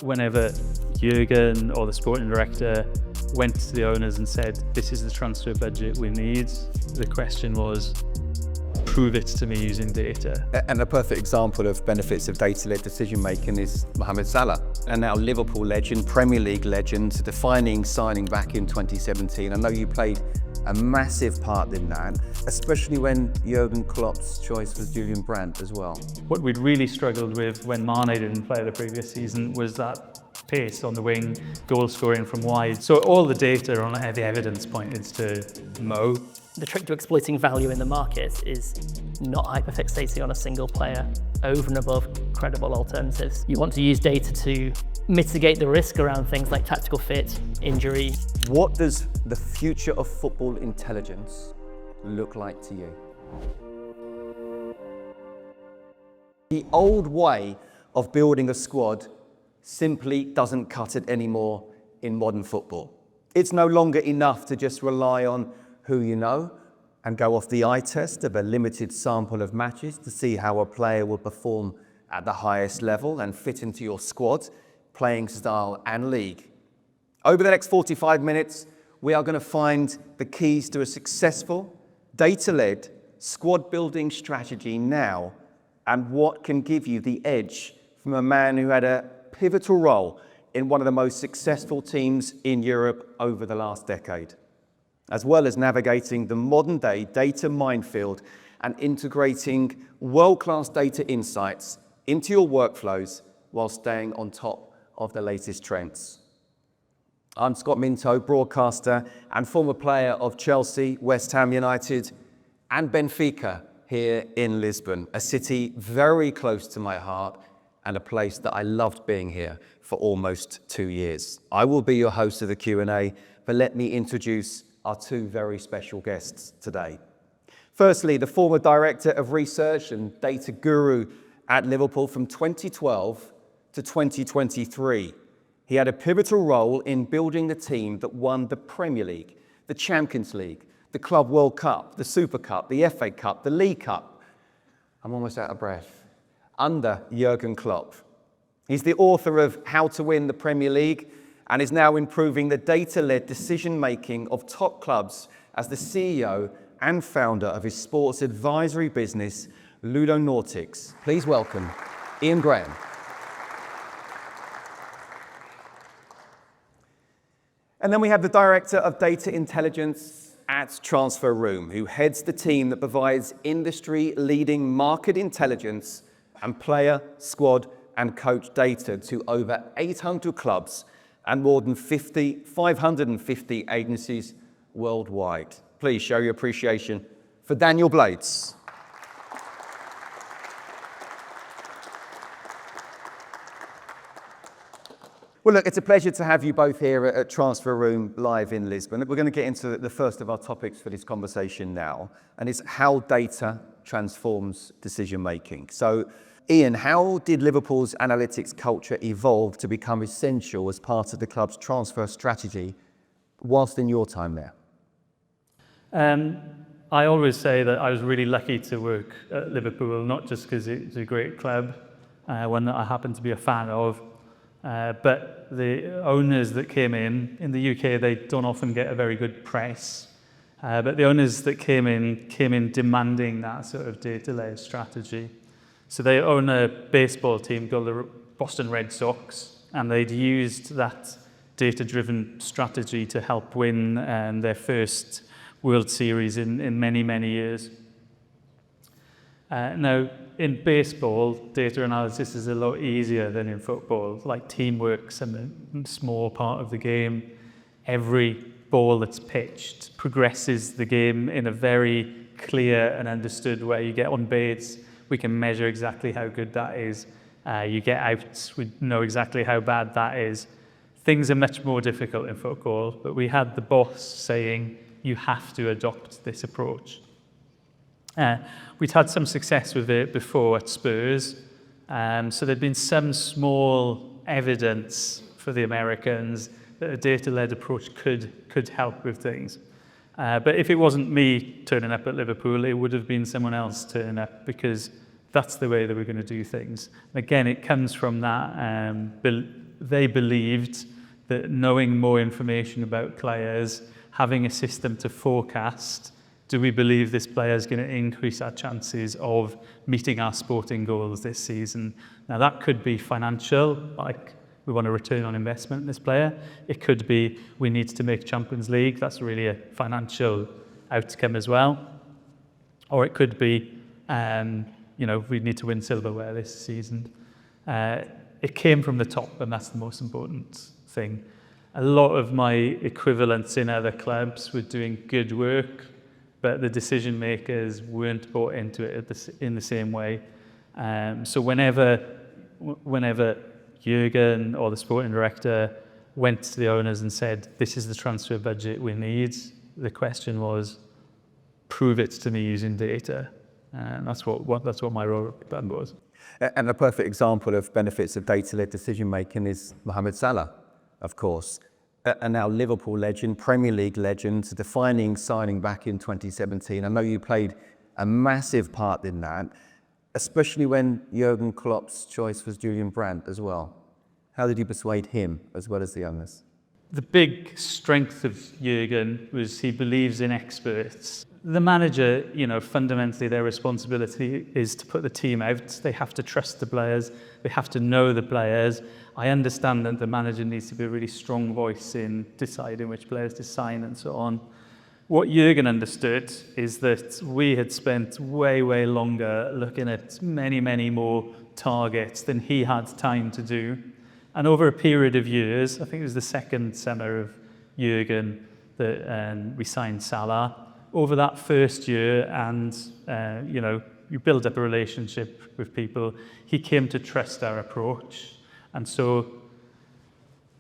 whenever Jurgen or the sporting director went to the owners and said, this is the transfer budget we need, the question was, prove it to me using data. And a perfect example of benefits of data-led decision-making is Mohamed Salah, and now Liverpool legend, Premier League legend, defining signing back in 2017. I know you played a massive part in that, especially when Jurgen Klopp's choice was Julian Brandt as well. What we'd really struggled with when Mane didn't play the previous season was that pace on the wing, goal scoring from wide. So all the data on the evidence pointed to Mo. The trick to exploiting value in the market is not hyperfixating on a single player over and above credible alternatives. You want to use data to mitigate the risk around things like tactical fit, injury. What does the future of football intelligence look like to you? The old way of building a squad simply doesn't cut it anymore in modern football. It's no longer enough to just rely on who you know and go off the eye test of a limited sample of matches to see how a player will perform at the highest level and fit into your squad, playing style and league. Over the next 45 minutes, we are going to find the keys to a successful, data-led squad building strategy now, and what can give you the edge from a man who had a pivotal role in one of the most successful teams in Europe over the last decade, as well as navigating the modern day data minefield and integrating world-class data insights into your workflows while staying on top of the latest trends. I'm Scott Minto, broadcaster and former player of Chelsea, West Ham United and Benfica here in Lisbon, a city very close to my heart and a place that I loved being here for almost 2 years. I will be your host of the Q&A, but let me introduce our two very special guests today. Firstly, the former Director of Research and Data Guru at Liverpool from 2012 to 2023. He had a pivotal role in building the team that won the Premier League, the Champions League, the Club World Cup, the Super Cup, the FA Cup, the League Cup. I'm almost out of breath. Under Jurgen Klopp. He's the author of How to Win the Premier League and is now improving the data-led decision-making of top clubs as the CEO and founder of his sports advisory business, Ludonautics. Please welcome Ian Graham. And then we have the Director of Data Intelligence at TransferRoom, who heads the team that provides industry-leading market intelligence and player, squad, and coach data to over 800 clubs and more than 550 agencies worldwide. Please show your appreciation for Daniel Blades. Well, look, it's a pleasure to have you both here at TransferRoom live in Lisbon. We're going to get into the first of our topics for this conversation now, and it's how data transforms decision-making. So, Ian, how did Liverpool's analytics culture evolve to become essential as part of the club's transfer strategy whilst in your time there? I always say that I was really lucky to work at Liverpool, not just because it's a great club, one that I happen to be a fan of, but the owners that came in the UK, they don't often get a very good press. But the owners that came in demanding that sort of data-led strategy. So they own a baseball team called the Boston Red Sox, and they'd used that data-driven strategy to help win their first World Series in many, many years. Now, in baseball, data analysis is a lot easier than in football. Like teamwork's a small part of the game. Every ball that's pitched progresses the game in a very clear and understood way. You get on base, we can measure exactly how good that is. You get outs, we know exactly how bad that is. Things are much more difficult in football, but we had the boss saying, you have to adopt this approach. We'd had some success with it before at Spurs, so there'd been some small evidence for the Americans that a data-led approach could help with things. But if it wasn't me turning up at Liverpool, it would have been someone else turning up, because that's the way that we're going to do things. And again, it comes from that they believed that knowing more information about players, having a system to forecast, do we believe this player is going to increase our chances of meeting our sporting goals this season? Now that could be financial, like we want a return on investment in this player. It could be we need to make Champions League. That's really a financial outcome as well. Or it could be, we need to win silverware this season. It came from the top, and that's the most important thing. A lot of my equivalents in other clubs were doing good work, but the decision makers weren't bought into it in the same way. So whenever Jurgen or the sporting director went to the owners and said, this is the transfer budget we need, the question was, prove it to me using data. And that's what my role was. And a perfect example of benefits of data-led decision-making is Mohamed Salah, of course. A now Liverpool legend, Premier League legend, defining signing back in 2017. I know you played a massive part in that, especially when Jurgen Klopp's choice was Julian Brandt as well. How did you persuade him as well as the owners? The big strength of Jurgen was he believes in experts. The manager, fundamentally their responsibility is to put the team out. They have to trust the players. They have to know the players. I understand that the manager needs to be a really strong voice in deciding which players to sign and so on. What Jurgen understood is that we had spent way, way longer looking at many, many more targets than he had time to do. And over a period of years, I think it was the second summer of Jurgen that we signed Salah. Over that first year, and you build up a relationship with people, he came to trust our approach. And so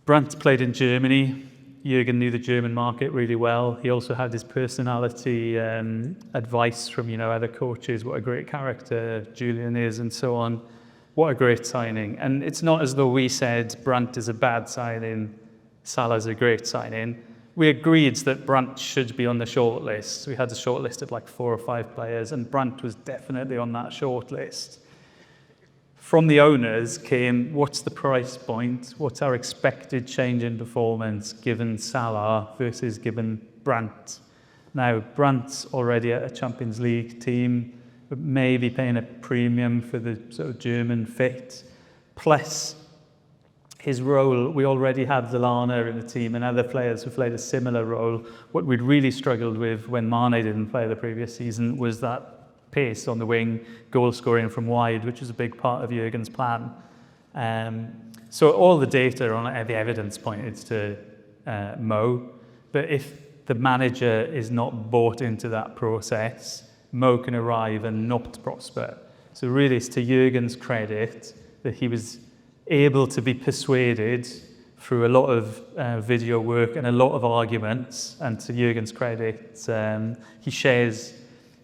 Brandt played in Germany. Jurgen knew the German market really well. He also had his personality advice from other coaches, what a great character Julian is and so on. What a great signing. And it's not as though we said Brandt is a bad signing, Salah's a great signing. We agreed that Brandt should be on the short list. We had a short list of like 4 or 5 players, and Brandt was definitely on that short list. From the owners came, what's the price point? What's our expected change in performance given Salah versus given Brandt? Now, Brandt's already at a Champions League team, but maybe paying a premium for the sort of German fit. Plus, his role, we already had Lallana in the team and other players who played a similar role. What we'd really struggled with when Mane didn't play the previous season was that pace on the wing, goal scoring from wide, which is a big part of Jurgen's plan. So all the data on the evidence pointed to Mo, but if the manager is not bought into that process, Mo can arrive and not prosper. So really it's to Jurgen's credit that he was able to be persuaded through a lot of video work and a lot of arguments, and to Jurgen's credit, he shares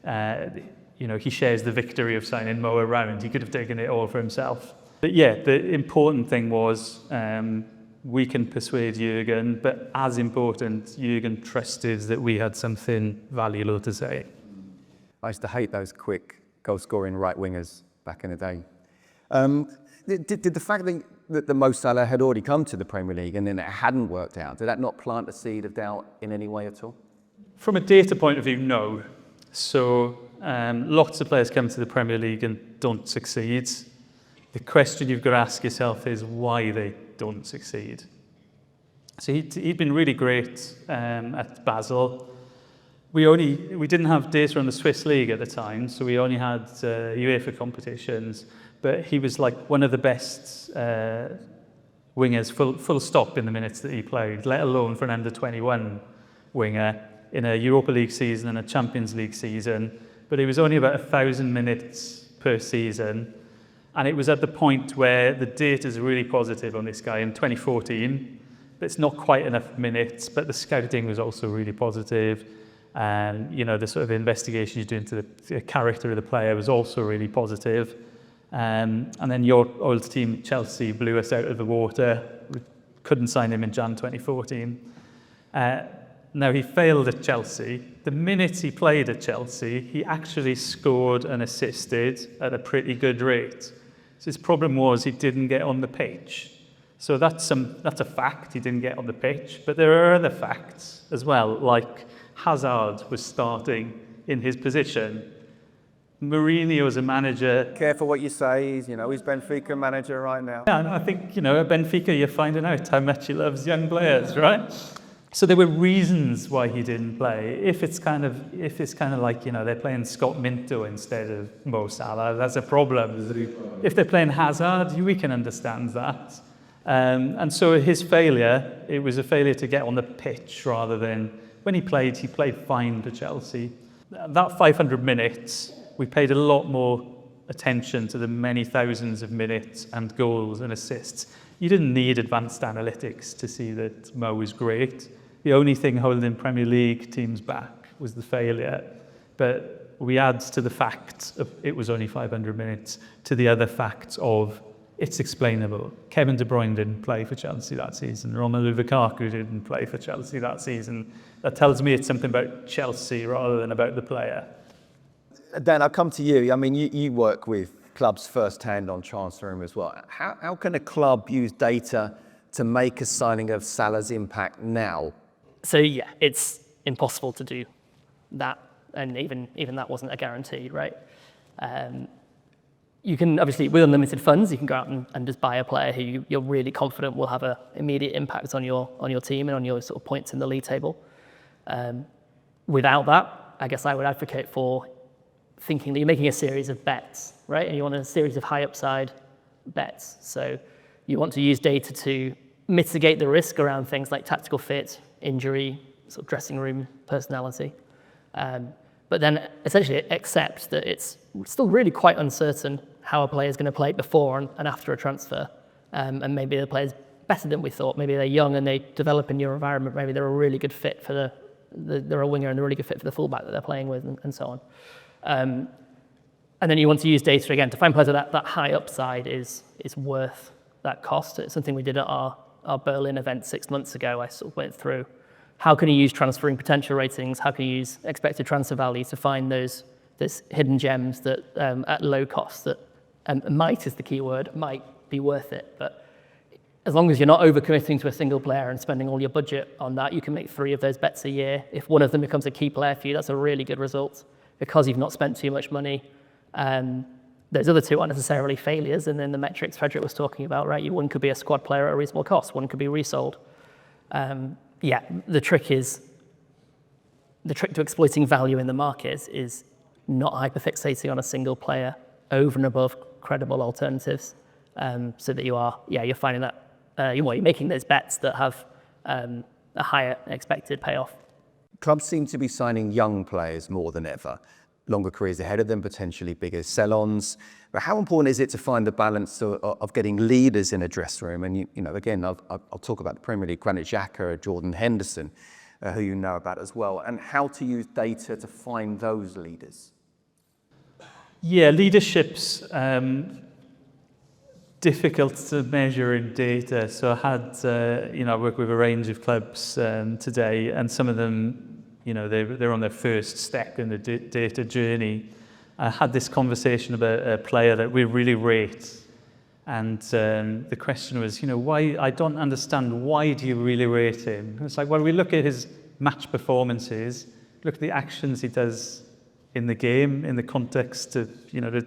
the victory of signing Mo around. He could have taken it all for himself. But yeah, the important thing was we can persuade Jurgen, but as important, Jurgen trusted that we had something valuable to say. I used to hate those quick goal-scoring right wingers back in the day. Did the fact that the Mo Salah had already come to the Premier League and then it hadn't worked out, did that not plant a seed of doubt in any way at all? From a data point of view, no. So lots of players come to the Premier League and don't succeed. The question you've got to ask yourself is why they don't succeed. So he'd been really great at Basel. We didn't have data on the Swiss League at the time, so we only had UEFA competitions. But he was like one of the best wingers, full stop, in the minutes that he played, let alone for an under-21 winger in a Europa League season and a Champions League season. But he was only about 1,000 minutes per season. And it was at the point where the data is really positive on this guy in 2014. But it's not quite enough minutes, but the scouting was also really positive. And, the sort of investigation you do into the character of the player was also really positive. And then your old team, Chelsea, blew us out of the water. We couldn't sign him in Jan 2014. Now, he failed at Chelsea. The minute he played at Chelsea, he actually scored and assisted at a pretty good rate. So his problem was he didn't get on the pitch. So that's a fact he didn't get on the pitch. But there are other facts as well, like Hazard was starting in his position. Mourinho as a manager. Careful what you say. He's Benfica manager right now. Yeah, and I think, at Benfica you're finding out how much he loves young players, right? So there were reasons why he didn't play. If it's kind of like, they're playing Scott Minto instead of Mo Salah, that's a problem. If they're playing Hazard, we can understand that. And so his failure, it was a failure to get on the pitch rather than, when he played fine for Chelsea. That 500 minutes, we paid a lot more attention to the many thousands of minutes and goals and assists. You didn't need advanced analytics to see that Mo was great. The only thing holding Premier League teams back was the failure. But we add to the fact of it was only 500 minutes to the other facts of it's explainable. Kevin De Bruyne didn't play for Chelsea that season. Romelu Lukaku didn't play for Chelsea that season. That tells me it's something about Chelsea rather than about the player. Dan, I'll come to you. I mean, you work with clubs firsthand on TransferRoom as well. How can a club use data to make a signing of Salah's impact now? So yeah, it's impossible to do that, and even that wasn't a guarantee, right? You can obviously, with unlimited funds, you can go out and just buy a player who you're really confident will have an immediate impact on your team and on your sort of points in the league table. Without that, I guess I would advocate for thinking that you're making a series of bets, right? And you want a series of high upside bets. So you want to use data to mitigate the risk around things like tactical fit, injury, sort of dressing room personality. But then essentially accept that it's still really quite uncertain how a player is going to play before and after a transfer. And maybe the player's better than we thought. Maybe they're young and they develop in your environment. Maybe they're a really good fit for they're a winger and they're a really good fit for the fullback that they're playing with, and so on. And then you want to use data again to find players that high upside is worth that cost. It's something we did at our Berlin event 6 months ago. I sort of went through how can you use transferring potential ratings, how can you use expected transfer value to find those hidden gems that at low cost that might is the key word, might be worth it. But as long as you're not overcommitting to a single player and spending all your budget on that, you can make 3 of those bets a year. If one of them becomes a key player for you, that's a really good result because you've not spent too much money. Those other 2 aren't necessarily failures, and then the metrics Frederick was talking about, right? One could be a squad player at a reasonable cost, one could be resold. The trick to exploiting value in the market is not hyperfixating on a single player over and above credible alternatives, so that you're finding that you're making those bets that have a higher expected payoff. Clubs seem to be signing young players more than ever. Longer careers ahead of them, potentially bigger sell-ons. But how important is it to find the balance of getting leaders in a dressing room? And again, I'll talk about the Premier League, Granit Xhaka, Jordan Henderson, who you know about as well, and how to use data to find those leaders. Yeah, leadership's difficult to measure in data. So I had, I work with a range of clubs today, and some of them, they're on their first step in the data journey. I had this conversation about a player that we really rate, and the question was, why? I don't understand. Why do you really rate him? It's like, well, we look at his match performances, look at the actions he does in the game, in the context of the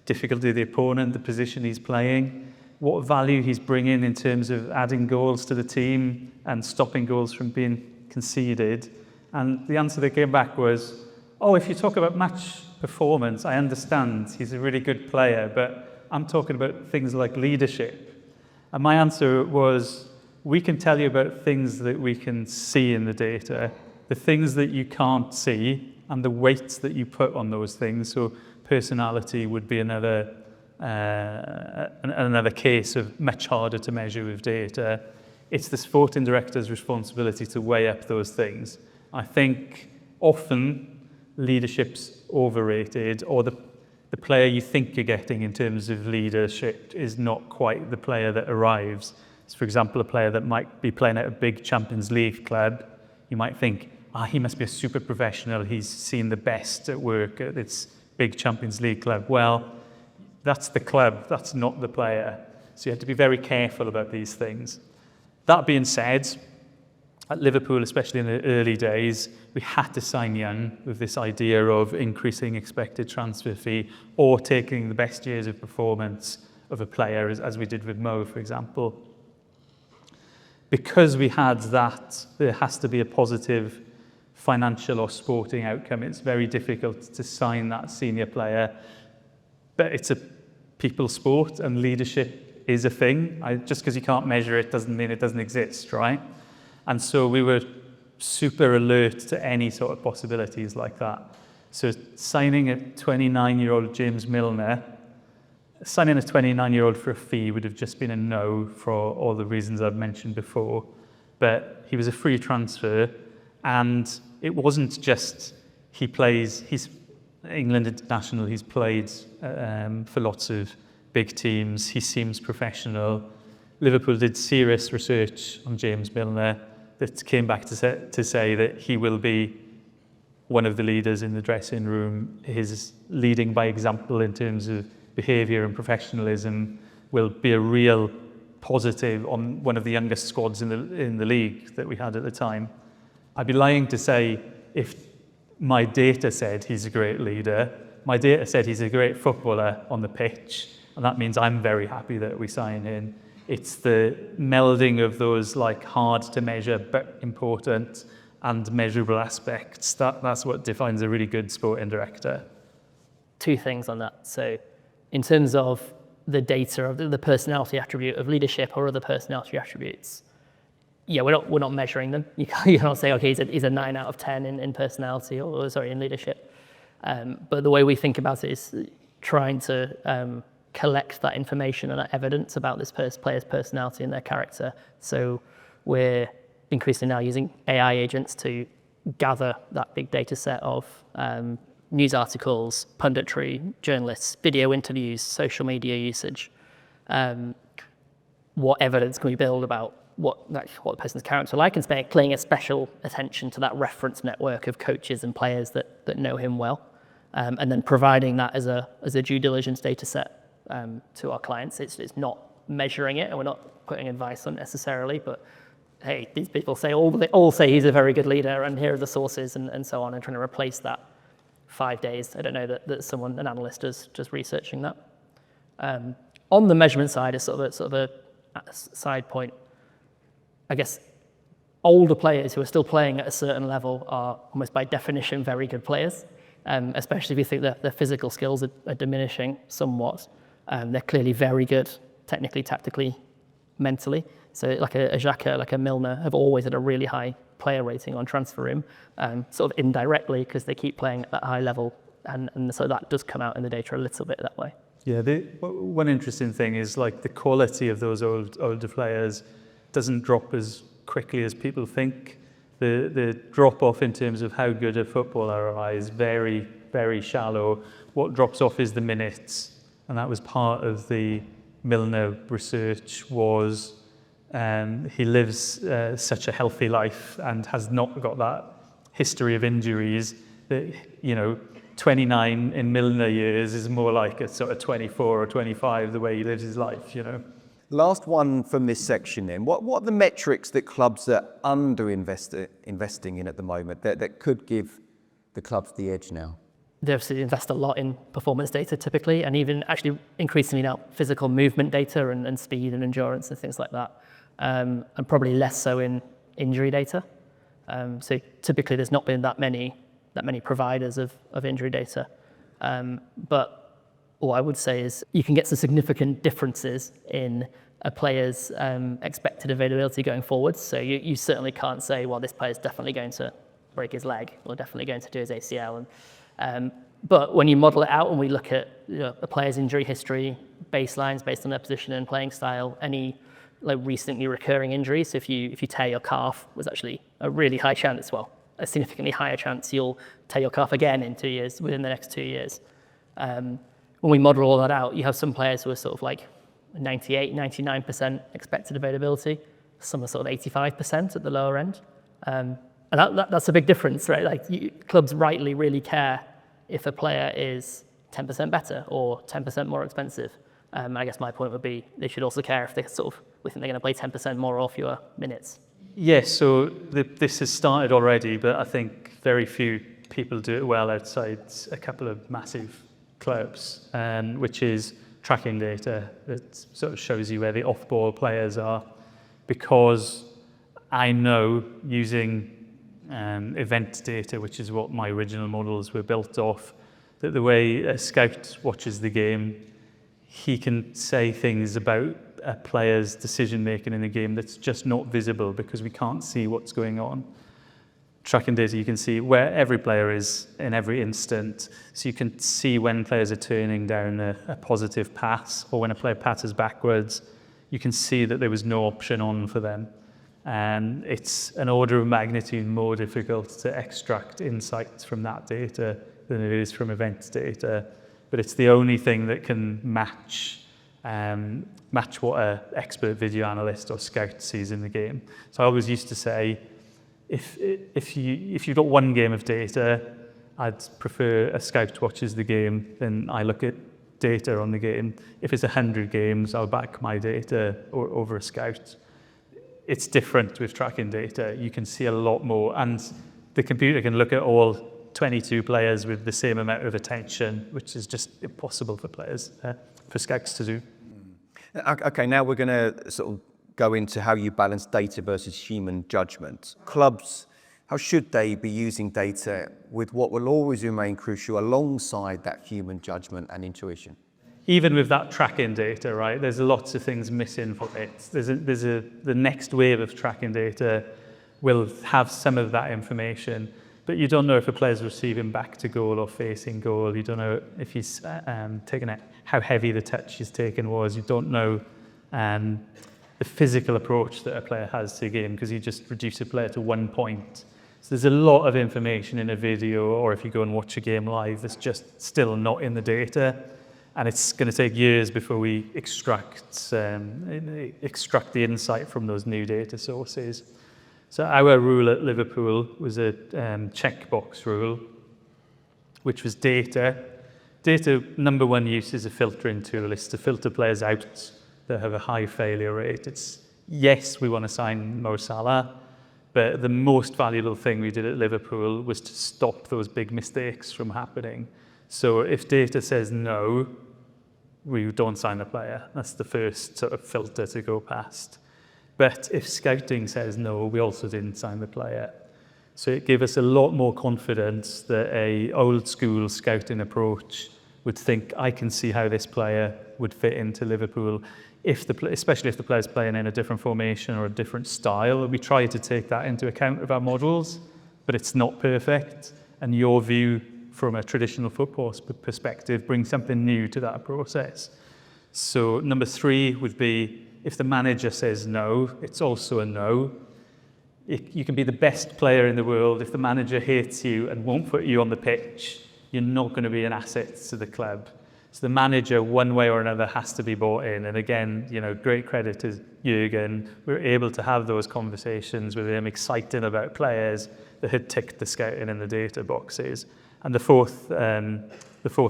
difficulty of the opponent, the position he's playing, what value he's bringing in terms of adding goals to the team and stopping goals from being conceded. And the answer that came back was, if you talk about match performance, I understand he's a really good player, but I'm talking about things like leadership. And my answer was, we can tell you about things that we can see in the data, the things that you can't see, and the weights that you put on those things. So personality would be another case of much harder to measure with data. It's the sporting director's responsibility to weigh up those things. I think often leadership's overrated, or the player you think you're getting in terms of leadership is not quite the player that arrives. So for example, a player that might be playing at a big Champions League club, you might think, he must be a super professional, he's seen the best at work at its big Champions League club. Well, that's the club, that's not the player. So you had to be very careful about these things. That being said, at Liverpool, especially in the early days, we had to sign young with this idea of increasing expected transfer fee or taking the best years of performance of a player, as we did with Mo, for example. Because we had that, there has to be a positive financial or sporting outcome. It's very difficult to sign that senior player, but it's a people sport and leadership is a thing. Just because you can't measure it doesn't mean it doesn't exist, right? And so we were super alert to any sort of possibilities like that. So signing a 29-year-old James Milner, signing a 29-year-old for a fee would have just been a no for all the reasons I've mentioned before. But he was a free transfer, and it wasn't just he's England international, he's played for lots of big teams, he seems professional. Liverpool did serious research on James Milner that came back to say that he will be one of the leaders in the dressing room. His leading by example in terms of behaviour and professionalism will be a real positive on one of the youngest squads in the league that we had at the time. I'd be lying to say if my data said he's a great leader, my data said he's a great footballer on the pitch, and that means I'm very happy that we sign him. It's the melding of those like hard to measure but important and measurable aspects. That's what defines a really good sporting director. Two things on that. So in terms of the data of the personality attribute of leadership or other personality attributes, yeah, we're not measuring them. You can't say, okay, he's a 9 out of 10 in personality or in leadership. But the way we think about it is trying to collect that information and that evidence about this player's personality and their character. So we're increasingly now using AI agents to gather that big data set of news articles, punditry, journalists, video interviews, social media usage. What evidence can we build about what the person's character like, and paying a special attention to that reference network of coaches and players that know him well, and then providing that as a due diligence data set to our clients. It's not measuring it, and we're not putting advice on necessarily, but hey, these people they all say he's a very good leader, and here are the sources, and so on, and trying to replace that 5 days. I don't know that an analyst is just researching that. On the measurement side, is sort of a side point. I guess older players who are still playing at a certain level are almost by definition very good players, especially if you think that their physical skills are diminishing somewhat. They're clearly very good technically, tactically, mentally. So like a Xhaka, like a Milner have always had a really high player rating on TransferRoom, sort of indirectly because they keep playing at that high level, and so that does come out in the data a little bit that way. Yeah, one interesting thing is like the quality of those older players doesn't drop as quickly as people think. The drop off in terms of how good a footballer are is very, very shallow. What drops off is the minutes, and that was part of the Milner research. Was he lives such a healthy life and has not got that history of injuries that 29 in Milner years is more like a sort of 24 or 25 the way he lives his life. Last one from this section then. What are the metrics that clubs are investing in at the moment that could give the clubs the edge now? They obviously invest a lot in performance data typically, and even actually increasingly now physical movement data and speed and endurance and things like that, and probably less so in injury data. So typically there's not been that many providers of injury data. But what I would say is you can get some significant differences in a player's expected availability going forward. So you certainly can't say, well, this player's definitely going to break his leg or definitely going to do his ACL. But when you model it out and we look at a player's injury history, baselines based on their position and playing style, any recently recurring injuries, so if you tear your calf, there's actually a really high chance, a significantly higher chance you'll tear your calf again in 2 years, within the next 2 years. When we model all that out, you have some players who are sort of like 98, 99% expected availability. Some are sort of 85% at the lower end. And that's a big difference, right? Like clubs rightly really care if a player is 10% better or 10% more expensive. I guess my point would be they should also care if they we think they're going to play 10% more or fewer minutes. Yes, so this has started already, but I think very few people do it well outside a couple of massive clubs, which is tracking data that sort of shows you where the off-ball players are, because I know using event data, which is what my original models were built off, that the way a scout watches the game, he can say things about a player's decision making in the game that's just not visible because we can't see what's going on. Tracking data, you can see where every player is in every instant. So you can see when players are turning down a positive pass, or when a player passes backwards, you can see that there was no option on for them. And it's an order of magnitude more difficult to extract insights from that data than it is from event data. But it's the only thing that can match what an expert video analyst or scout sees in the game. So I always used to say, if you've got one game of data, I'd prefer a scout watches the game than I look at data on the game. If it's 100 games, I'll back my data over a scout. It's different with tracking data. You can see a lot more, and the computer can look at all 22 players with the same amount of attention, which is just impossible for scouts to do. Okay, now we're going to sort of go into how you balance data versus human judgment. Clubs, how should they be using data with what will always remain crucial alongside that human judgment and intuition? Even with that tracking data, right, there's lots of things missing from it. The next wave of tracking data will have some of that information, but you don't know if a player's receiving back to goal or facing goal. You don't know if he's taken it, how heavy the touch he's taken was. You don't know the physical approach that a player has to a game, because you just reduce a player to 1 point. So there's a lot of information in a video, or if you go and watch a game live, that's just still not in the data. And it's going to take years before we extract the insight from those new data sources. So our rule at Liverpool was a checkbox rule, which was data. Data, number one use is a filtering tool. It's to filter players out that have a high failure rate. It's, yes, we want to sign Mo Salah, but the most valuable thing we did at Liverpool was to stop those big mistakes from happening. So if data says no, we don't sign the player. That's the first sort of filter to go past. But if scouting says no, we also didn't sign the player. So it gave us a lot more confidence that a old school scouting approach would think, I can see how this player would fit into Liverpool, especially if the player's playing in a different formation or a different style. We try to take that into account with our models, but it's not perfect. And your view from a traditional football perspective brings something new to that process. So number 3 would be, if the manager says no, it's also a no. You can be the best player in the world. If the manager hates you and won't put you on the pitch, you're not going to be an asset to the club. So the manager, one way or another, has to be bought in. And again, great credit to Jürgen. We were able to have those conversations with him, exciting about players that had ticked the scouting and the data boxes. And the fourth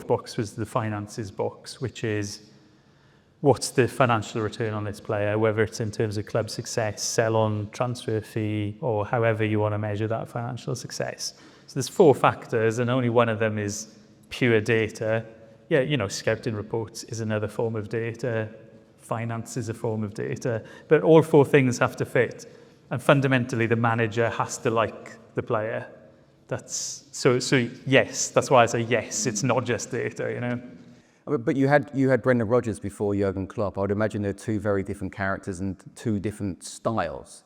box was the finances box, which is, what's the financial return on this player, whether it's in terms of club success, sell-on, transfer fee, or however you want to measure that financial success. So there's 4 factors, and only one of them is pure data. Yeah, scouting reports is another form of data. Finance is a form of data. But all 4 things have to fit. And fundamentally, the manager has to like the player. So yes, that's why I say yes, it's not just data, But you had Brendan Rodgers before Jurgen Klopp. I would imagine they're 2 very different characters and 2 different styles.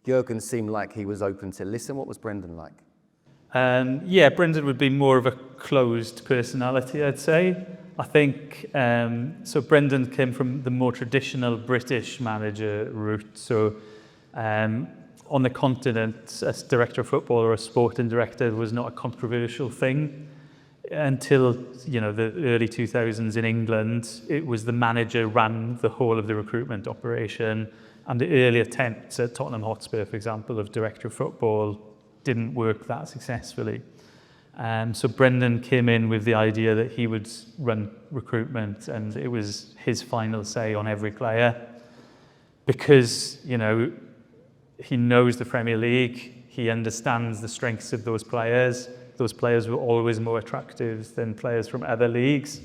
Jurgen seemed like he was open to listen. What was Brendan like? Brendan would be more of a closed personality, I'd say. I think, so Brendan came from the more traditional British manager route. So on the continent, as director of football or a sporting director was not a controversial thing. Until the early 2000s in England, it was the manager ran the whole of the recruitment operation, and the early attempts at Tottenham Hotspur, for example, of director of football didn't work that successfully. So Brendan came in with the idea that he would run recruitment, and it was his final say on every player, because, you know, he knows the Premier League, he understands the strengths of those players. Those players were always more attractive than players from other leagues.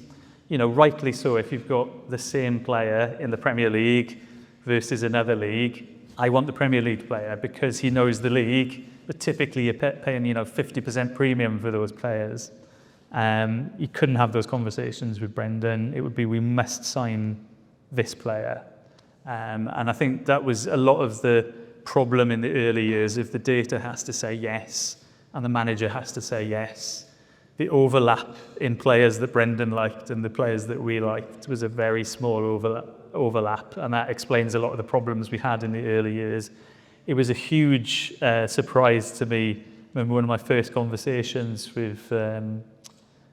You know, rightly so. If you've got the same player in the Premier League versus another league, I want the Premier League player because he knows the league, but typically you're paying, you know, 50% premium for those players. You couldn't have those conversations with Brendan. It would be, we must sign this player. And I think that was a lot of the problem in the early years. If the data has to say yes and the manager has to say yes, the overlap in players that Brendan liked and the players that we liked was a very small overlap, and that explains a lot of the problems we had in the early years. It was a huge surprise to me. I remember one of my first conversations with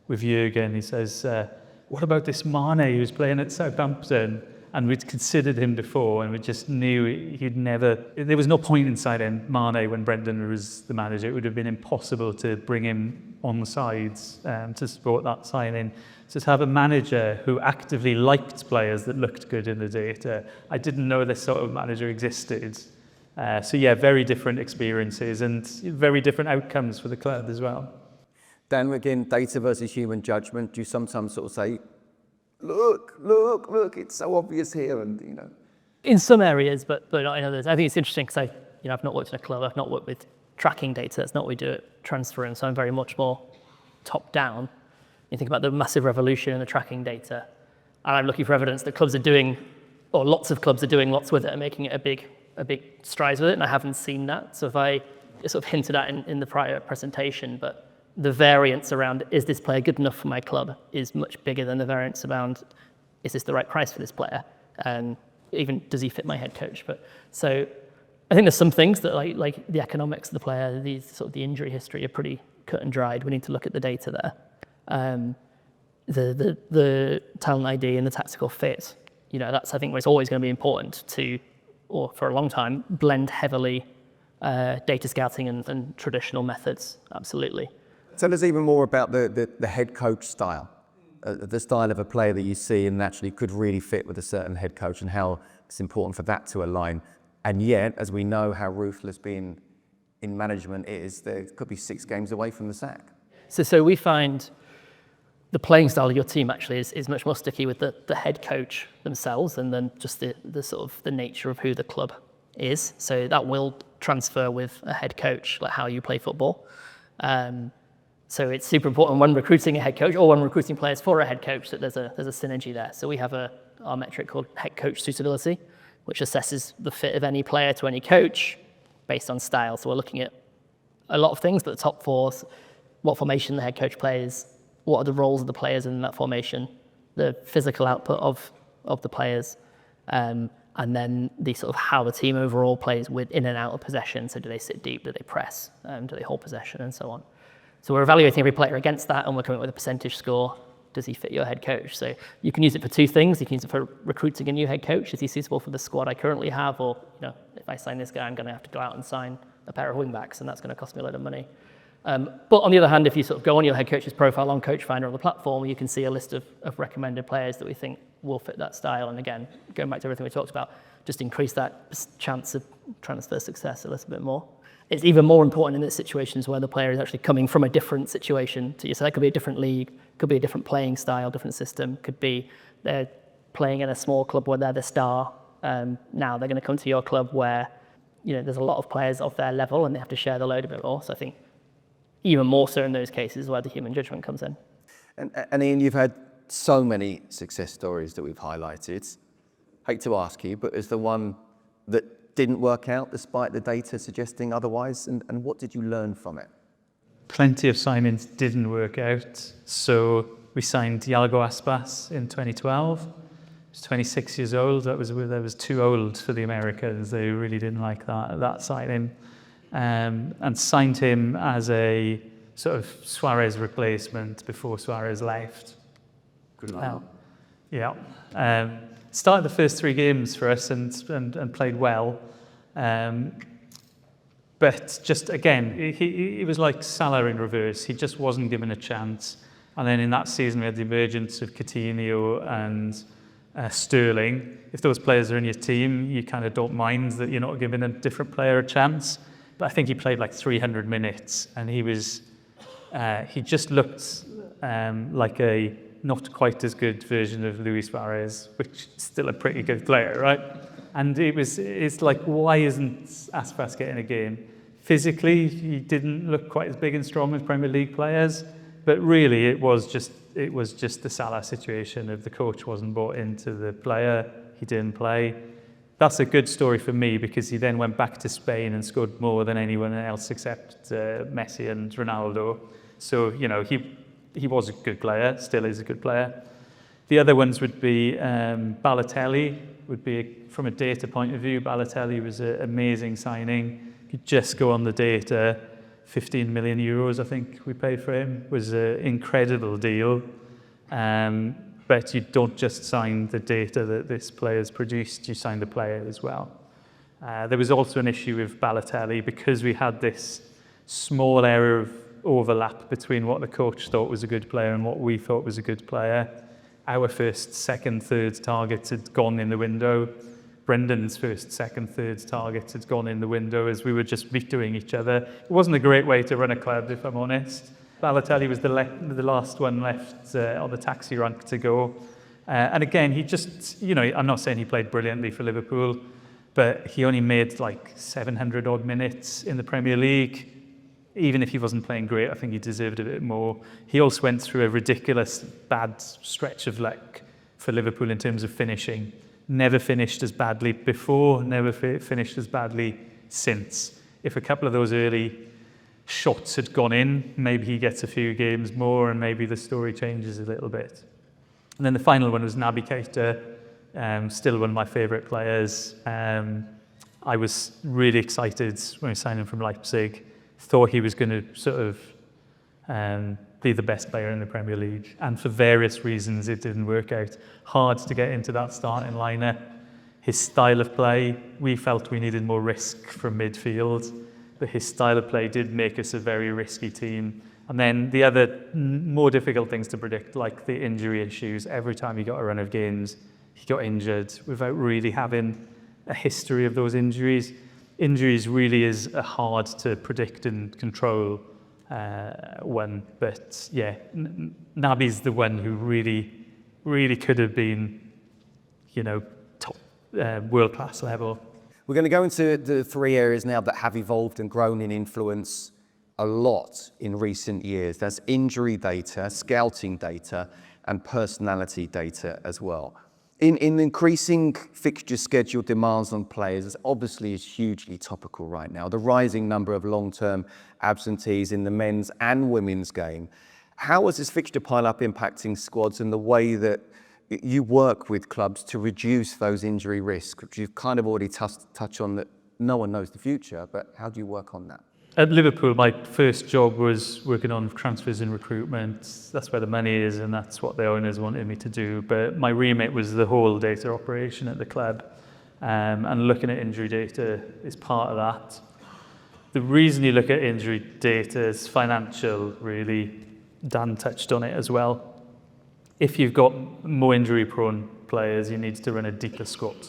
Jürgen. He says, what about this Mane who's playing at Southampton? And we'd considered him before, and we just knew he'd never... There was no point in signing Mane when Brendan was the manager. It would have been impossible to bring him on the sides to support that signing. So to have a manager who actively liked players that looked good in the data, I didn't know this sort of manager existed. So yeah, very different experiences and very different outcomes for the club as well. Dan, again, data versus human judgment. Do you sometimes sort of say, look, it's so obvious here, and, you know? In some areas, but not in others. I think it's interesting because I've not worked in a club, I've not worked with tracking data. That's not what we do at TransferRoom, so I'm very much more top down. You think about the massive revolution in the tracking data, and I'm looking for evidence that clubs are doing, or lots of clubs are doing lots with it and making it a big strides with it, and I haven't seen that. So if I sort of hinted at in the prior presentation, but the variance around, is this player good enough for my club, is much bigger than the variance around, is this the right price for this player? And even, does he fit my head coach? But so I think there's some things that like the economics of the player, the injury history are pretty cut and dried. We need to look at the data there. The talent ID and the tactical fit, you know, that's, I think, where it's always going to be important to, or for a long time, blend heavily data scouting and traditional methods, absolutely. Tell us even more about the head coach style, the style of a player that you see and actually could really fit with a certain head coach, and how it's important for that to align. And yet, as we know how ruthless being in management is, there could be 6 games away from the sack. So we find the playing style of your team actually is much more sticky with the head coach themselves, and then just the sort of the nature of who the club is. So that will transfer with a head coach, like how you play football. So it's super important when recruiting a head coach or when recruiting players for a head coach that there's a synergy there. So we have our metric called head coach suitability, which assesses the fit of any player to any coach based on style. So we're looking at a lot of things, but the top 4, what formation the head coach plays, what are the roles of the players in that formation, the physical output of the players, and then the sort of how the team overall plays with in and out of possession. So do they sit deep, do they press, do they hold possession, and so on. So we're evaluating every player against that, and we're coming up with a percentage score. Does he fit your head coach? So you can use it for 2 things. You can use it for recruiting a new head coach. Is he suitable for the squad I currently have? Or, you know, if I sign this guy, I'm going to have to go out and sign a pair of wingbacks, and that's going to cost me a lot of money. But on the other hand, if you sort of go on your head coach's profile on Coach Finder on the platform, you can see a list of recommended players that we think will fit that style. And again, going back to everything we talked about, just increase that chance of transfer success a little bit more. It's even more important in those situations where the player is actually coming from a different situation to you. So that could be a different league, could be a different playing style, different system, could be they're playing in a small club where they're the star. Now they're going to come to your club where, you know, there's a lot of players of their level and they have to share the load a bit more. So I think even more so in those cases where the human judgment comes in. And Ian, you've had so many success stories that we've highlighted. Hate to ask you, but is there one that didn't work out despite the data suggesting otherwise, and what did you learn from it? Plenty of signings didn't work out. So we signed Iago Aspas in 2012. He was 26 years old. That was too old for the Americans. They really didn't like that signing. And signed him as a sort of Suarez replacement before Suarez left. Good luck. Yeah. Started the first 3 games for us and played well. But just again, he was like Salah in reverse. He just wasn't given a chance. And then in that season, we had the emergence of Coutinho and Sterling. If those players are in your team, you kind of don't mind that you're not giving a different player a chance. But I think he played like 300 minutes, and he just looked like a not quite as good version of Luis Suarez, which is still a pretty good player, right? And it's like, why isn't Aspas getting a game? Physically, he didn't look quite as big and strong as Premier League players, but really it was just the Salah situation of the coach wasn't bought into the player, he didn't play. That's a good story for me because he then went back to Spain and scored more than anyone else except Messi and Ronaldo. So, you know, he was a good player, still is a good player. The other ones would be Balotelli, would be from a data point of view. Balotelli was an amazing signing. You just go on the data, 15 million euros I think we paid for him. It was an incredible deal. But you don't just sign the data that this player's produced, you sign the player as well. There was also an issue with Balotelli because we had this small area of overlap between what the coach thought was a good player and what we thought was a good player. Our first, second, third targets had gone in the window. Brendan's first, second, third targets had gone in the window as we were just vetoing each other. It wasn't a great way to run a club, if I'm honest. Balotelli was the last one left on the taxi rank to go. And again, he just, you know, I'm not saying he played brilliantly for Liverpool, but he only made like 700 odd minutes in the Premier League. Even if he wasn't playing great, I think he deserved a bit more. He also went through a ridiculous bad stretch of luck for Liverpool in terms of finishing. Never finished as badly before, never finished as badly since. If a couple of those early shots had gone in, maybe he gets a few games more and maybe the story changes a little bit. And then the final one was Naby Keita, still one of my favourite players. I was really excited when we signed him from Leipzig. Thought he was going to sort of be the best player in the Premier League. And for various reasons, it didn't work out. Hard to get into that starting lineup. His style of play, we felt we needed more risk from midfield. But his style of play did make us a very risky team. And then the other more difficult things to predict, like the injury issues. Every time he got a run of games, he got injured without really having a history of those injuries. Injuries really is a hard to predict and control one. But yeah, Naby's the one who really could have been, you know, top world-class level. We're going to go into the three areas now that have evolved and grown in influence a lot in recent years. That's injury data, scouting data, and personality data as well. In increasing fixture schedule demands on players, this obviously is hugely topical right now. The rising number of long-term absentees in the men's and women's game. How is this fixture pile-up impacting squads and the way that you work with clubs to reduce those injury risks, which you've kind of already touched on, that no one knows the future, but how do you work on that? At Liverpool, my first job was working on transfers and recruitment. That's where the money is and that's what the owners wanted me to do. But my remit was the whole data operation at the club. And looking at injury data is part of that. The reason you look at injury data is financial, really. Dan touched on it as well. If you've got more injury-prone players, you need to run a deeper squad.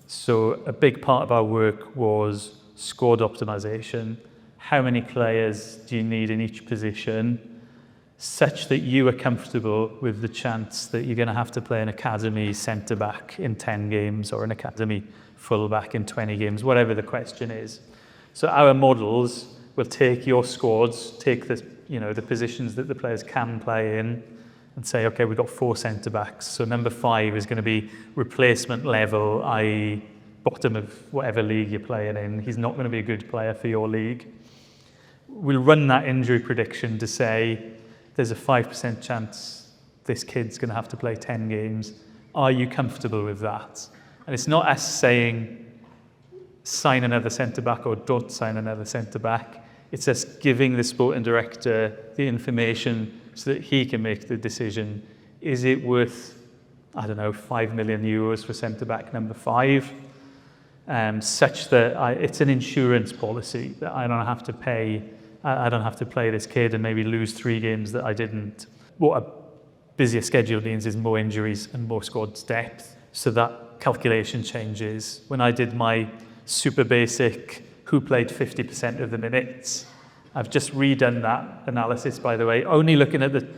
So a big part of our work was squad optimization. How many players do you need in each position such that you are comfortable with the chance that you're going to have to play an academy centre-back in 10 games or an academy full-back in 20 games, whatever the question is. So our models will take your squads, take the positions that the players can play in and say, okay, we've got 4 centre-backs. So number 5 is going to be replacement level, i.e. bottom of whatever league you're playing in. He's not going to be a good player for your league. We'll run that injury prediction to say there's a 5% chance this kid's going to have to play 10 games. Are you comfortable with that? And it's not us saying sign another centre-back or don't sign another centre-back. It's us giving the sporting director the information so that he can make the decision. Is it worth, I don't know, 5 million euros for centre-back number 5? such that it's an insurance policy that I don't have to pay. I don't have to play this kid and maybe lose 3 games that I didn't. What a busier schedule means is more injuries and more squad depth. So that calculation changes. When I did my super basic who played 50% of the minutes, I've just redone that analysis, by the way, only looking at the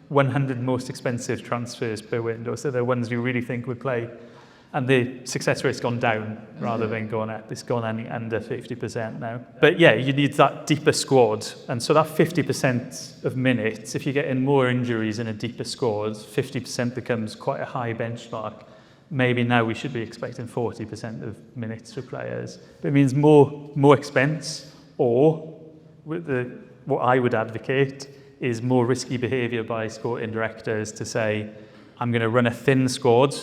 100 most expensive transfers per window, so the ones you really think would play. And the success rate's gone down rather than gone up. It's gone under 50% now. But yeah, you need that deeper squad. And so that 50% of minutes, if you get in more injuries in a deeper squad, 50% becomes quite a high benchmark. Maybe now we should be expecting 40% of minutes for players. But it means more expense, or what I would advocate is more risky behaviour by sporting directors to say, I'm going to run a thin squad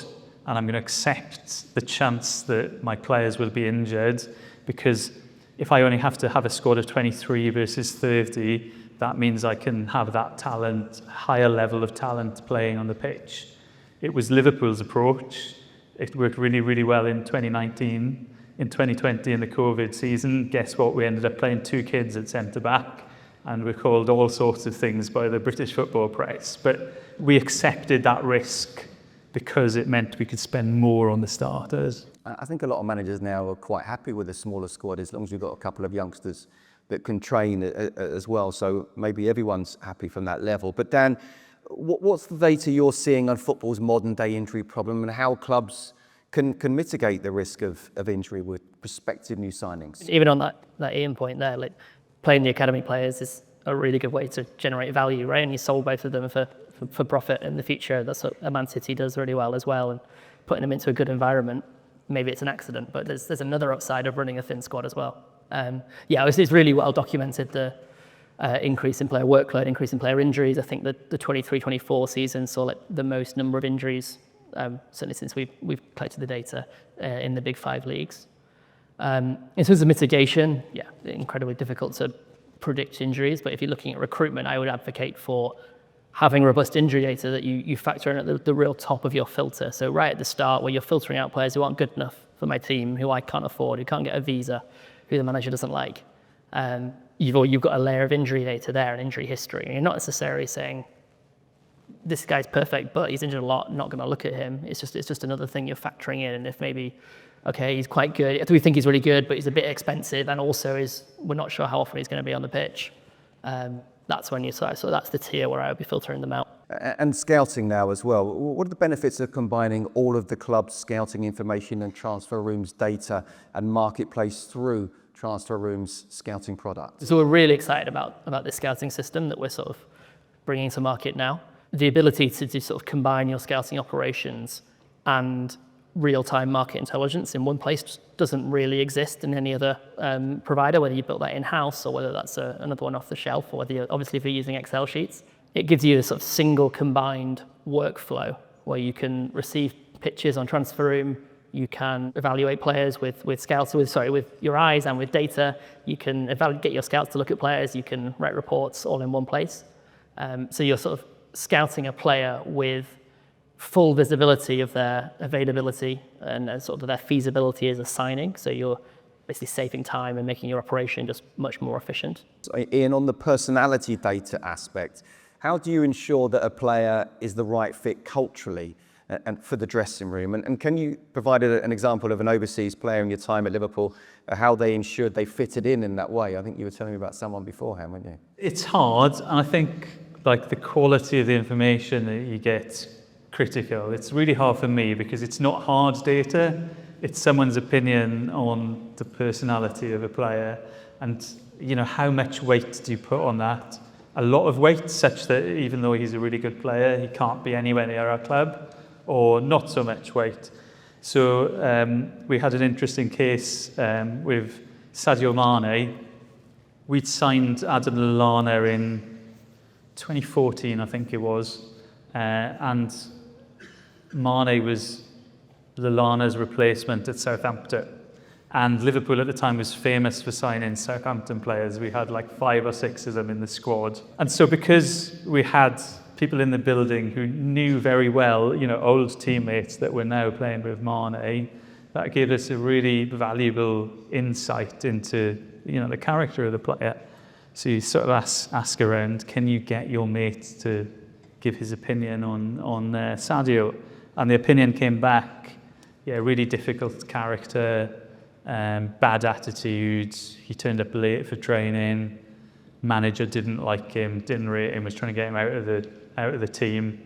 and I'm going to accept the chance that my players will be injured, because if I only have to have a squad of 23 versus 30, that means I can have that talent, higher level of talent playing on the pitch. It was Liverpool's approach. It worked really, really well in 2019. In 2020, in the COVID season, guess what? We ended up playing 2 kids at centre-back, and we're called all sorts of things by the British football press. But we accepted that risk because it meant we could spend more on the starters. I think a lot of managers now are quite happy with a smaller squad as long as you've got a couple of youngsters that can train as well. So maybe everyone's happy from that level. But Dan, what's the data you're seeing on football's modern day injury problem, and how clubs can mitigate the risk of injury with prospective new signings? Even on that Ian point there, like playing the academy players is a really good way to generate value, right? And you sold both of them for profit in the future. That's what Man City does really well as well, and putting them into a good environment. Maybe it's an accident, but there's another upside of running a thin squad as well. It's really well documented, the increase in player workload, increase in player injuries. I think that the 23-24 season saw like the most number of injuries, certainly since we've collected the data in the big 5 leagues. In terms of mitigation, incredibly difficult to predict injuries, but if you're looking at recruitment, I would advocate for having robust injury data that you factor in at the real top of your filter. So right at the start, where you're filtering out players who aren't good enough for my team, who I can't afford, who can't get a visa, who the manager doesn't like, you've got a layer of injury data there and injury history. And you're not necessarily saying, this guy's perfect, but he's injured a lot, not going to look at him. It's just another thing you're factoring in. And if maybe, okay, he's quite good, we think he's really good, but he's a bit expensive, and also we're not sure how often he's going to be on the pitch. That's when so that's the tier where I would be filtering them out. And scouting now as well. What are the benefits of combining all of the club's scouting information and TransferRoom's data and marketplace through TransferRoom's scouting product? So we're really excited about this scouting system that we're sort of bringing to market now. The ability to sort of combine your scouting operations and real-time market intelligence in one place doesn't really exist in any other provider, whether you built that in-house or whether that's another one off the shelf, or whether obviously if you're using Excel sheets. It gives you a sort of single combined workflow where you can receive pitches on TransferRoom, you can evaluate players with your eyes and with data, you can get your scouts to look at players, you can write reports all in one place. So you're sort of scouting a player with full visibility of their availability and sort of their feasibility as a signing. So you're basically saving time and making your operation just much more efficient. So Ian, on the personality data aspect, how do you ensure that a player is the right fit culturally and for the dressing room? And can you provide an example of an overseas player in your time at Liverpool, how they ensured they fitted in that way? I think you were telling me about someone beforehand, weren't you? It's hard, and I think like the quality of the information that you get critical. It's really hard for me because it's not hard data. It's someone's opinion on the personality of a player, and how much weight do you put on that? A lot of weight, such that even though he's a really good player, he can't be anywhere near our club, or not so much weight. So we had an interesting case with Sadio Mane. We'd signed Adam Lallana in 2014, I think it was, and Mane was Lallana's replacement at Southampton. And Liverpool at the time was famous for signing Southampton players. We had like 5 or 6 of them in the squad. And so because we had people in the building who knew very well, old teammates that were now playing with Mane, That gave us a really valuable insight into, the character of the player. So you sort of ask around, can you get your mate to give his opinion on Sadio? And the opinion came back, really difficult character, bad attitude, he turned up late for training, manager didn't like him, didn't rate him, was trying to get him out of the team.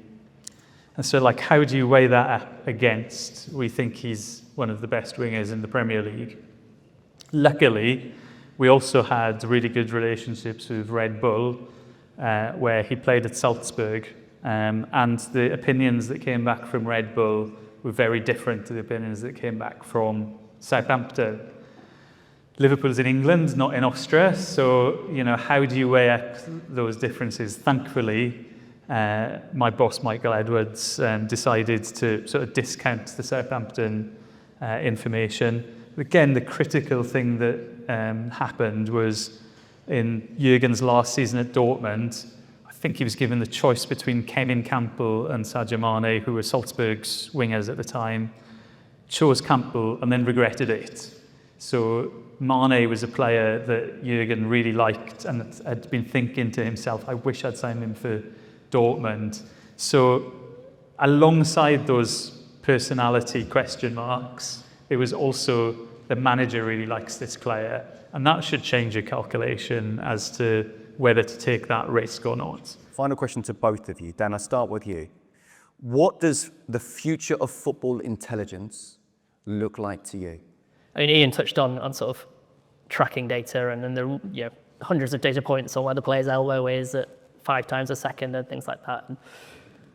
And so, how do you weigh that up against, we think he's one of the best wingers in the Premier League? Luckily, we also had really good relationships with Red Bull, where he played at Salzburg, and the opinions that came back from Red Bull were very different to the opinions that came back from Southampton. Liverpool's in England, not in Austria, so how do you weigh up those differences? Thankfully, my boss Michael Edwards decided to sort of discount the Southampton information. Again, the critical thing that happened was in Jurgen's last season at Dortmund, I think he was given the choice between Kevin Campbell and Sadio Mane, who were Salzburg's wingers at the time, chose Campbell and then regretted it. So Mane was a player that Jurgen really liked and had been thinking to himself, I wish I'd signed him for Dortmund. So alongside those personality question marks, it was also the manager really likes this player, and that should change your calculation as to whether to take that risk or not. Final question to both of you. Dan, I'll start with you. What does the future of football intelligence look like to you? I mean, Ian touched on sort of tracking data and then the hundreds of data points on where the player's elbow is at 5 times a second and things like that. And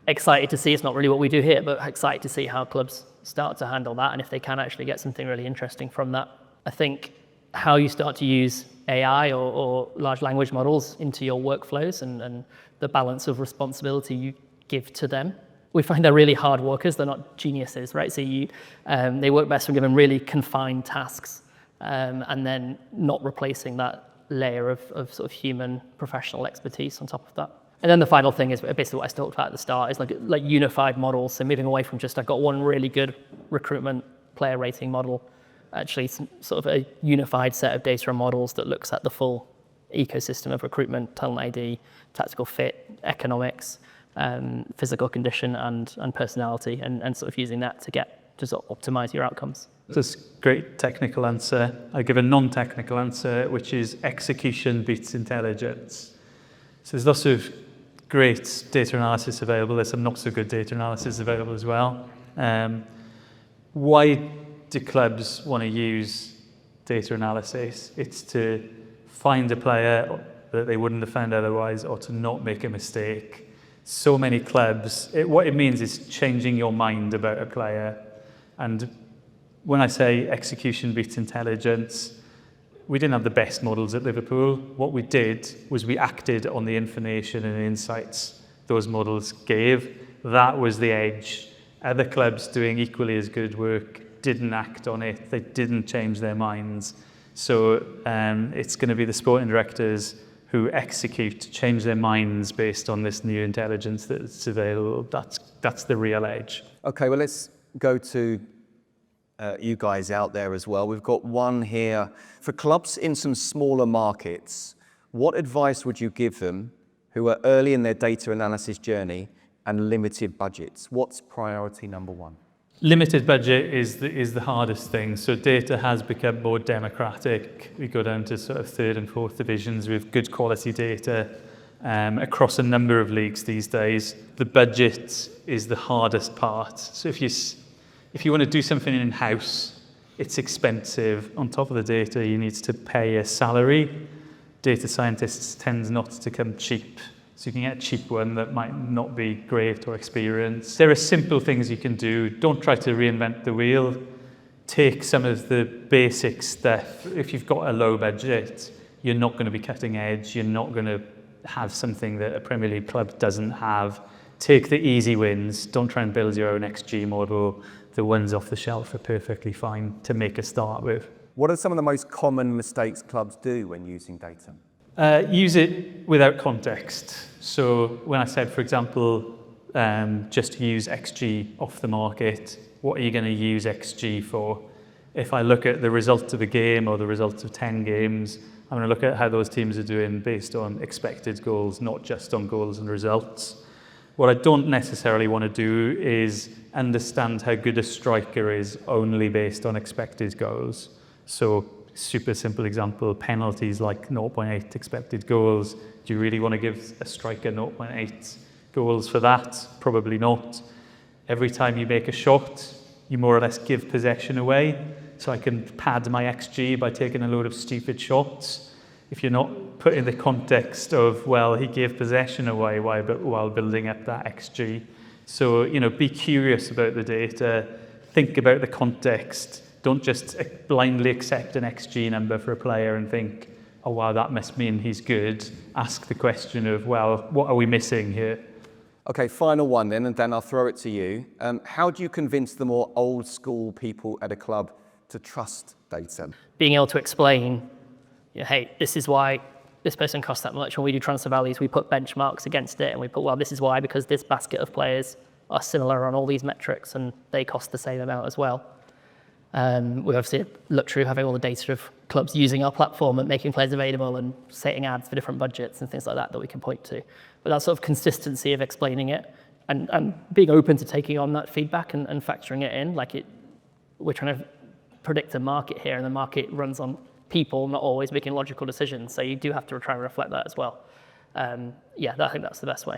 excited to see, it's not really what we do here, but excited to see how clubs start to handle that and if they can actually get something really interesting from that. I think how you start to use AI or large language models into your workflows and the balance of responsibility you give to them. We find they're really hard workers, they're not geniuses, right? So they work best when given really confined tasks and then not replacing that layer of sort of human professional expertise on top of that. And then the final thing is basically what I talked about at the start, is like unified models. So moving away from just I've got one really good recruitment player rating model, actually some, sort of a unified set of data and models that looks at the full ecosystem of recruitment, talent ID, tactical fit, economics, physical condition and personality, and sort of using that to sort of optimize your outcomes. That's a great technical answer. I give a non-technical answer, which is execution beats intelligence. So there's lots of great data analysis available. There's some not so good data analysis available as well. Why do clubs want to use data analysis? It's to find a player that they wouldn't have found otherwise, or to not make a mistake. So many clubs, what it means is changing your mind about a player. And when I say execution beats intelligence, we didn't have the best models at Liverpool. What we did was we acted on the information and insights those models gave. That was the edge. Other clubs doing equally as good work didn't act on it. They didn't change their minds. So it's going to be the sporting directors who execute, change their minds based on this new intelligence that's available. That's the real edge. Okay, well, let's go to you guys out there as well. We've got one here. For clubs in some smaller markets, what advice would you give them who are early in their data analysis journey and limited budgets? What's priority number one? Limited budget is the hardest thing. So data has become more democratic. We go down to sort of 3rd and 4th divisions with good quality data across a number of leagues these days. The budget is the hardest part. So if you want to do something in-house, it's expensive. On top of the data, you need to pay a salary. Data scientists tend not to come cheap. So you can get a cheap one that might not be great or experienced. There are simple things you can do. Don't try to reinvent the wheel. Take some of the basic stuff. If you've got a low budget, you're not going to be cutting edge. You're not going to have something that a Premier League club doesn't have. Take the easy wins. Don't try and build your own XG model. The ones off the shelf are perfectly fine to make a start with. What are some of the most common mistakes clubs do when using data? Use it without context. So when I said, for example, just use XG off the market, what are you going to use XG for? If I look at the results of a game or the results of 10 games, I'm going to look at how those teams are doing based on expected goals, not just on goals and results. What I don't necessarily want to do is understand how good a striker is only based on expected goals. So, super simple example, penalties like 0.8 expected goals. Do you really want to give a striker 0.8 goals for that? Probably not. Every time you make a shot, you more or less give possession away. So I can pad my XG by taking a load of stupid shots. If you're not put in the context of, well, he gave possession away while building up that XG. So, be curious about the data, think about the context. Don't just blindly accept an XG number for a player and think, oh, wow, that must mean he's good. Ask the question of, well, what are we missing here? Okay, final one then, and then I'll throw it to you. How do you convince the more old school people at a club to trust data? Being able to explain, hey, this is why this person costs that much. When we do transfer values, we put benchmarks against it, and we put, well, this is why, because this basket of players are similar on all these metrics, and they cost the same amount as well. We obviously look through having all the data of clubs using our platform and making players available and setting ads for different budgets and things like that we can point to. But that sort of consistency of explaining it and being open to taking on that feedback and factoring it in, we're trying to predict a market here, and the market runs on people not always making logical decisions. So you do have to try and reflect that as well. I think that's the best way.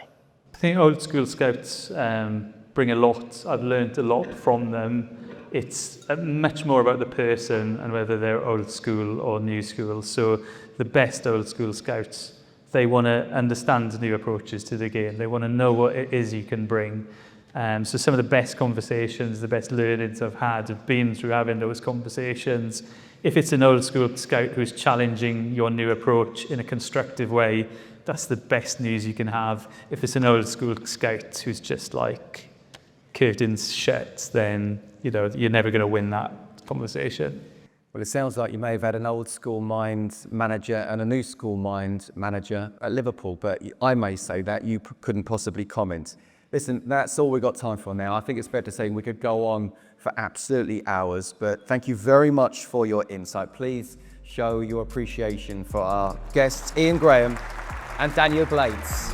I think old school scouts bring a lot. I've learned a lot from them. It's much more about the person and whether they're old school or new school. So the best old school scouts, they want to understand new approaches to the game. They want to know what it is you can bring. So some of the best conversations, the best learnings I've had have been through having those conversations. If it's an old school scout who's challenging your new approach in a constructive way, that's the best news you can have. If it's an old school scout who's just like curtains shut, then you're never going to win that conversation. Well, it sounds like you may have had an old school mind manager and a new school mind manager at Liverpool, but I may say that you couldn't possibly comment. Listen, that's all we've got time for now. I think it's fair to say we could go on for absolutely hours, but thank you very much for your insight. Please show your appreciation for our guests, Ian Graham and Daniel Blades.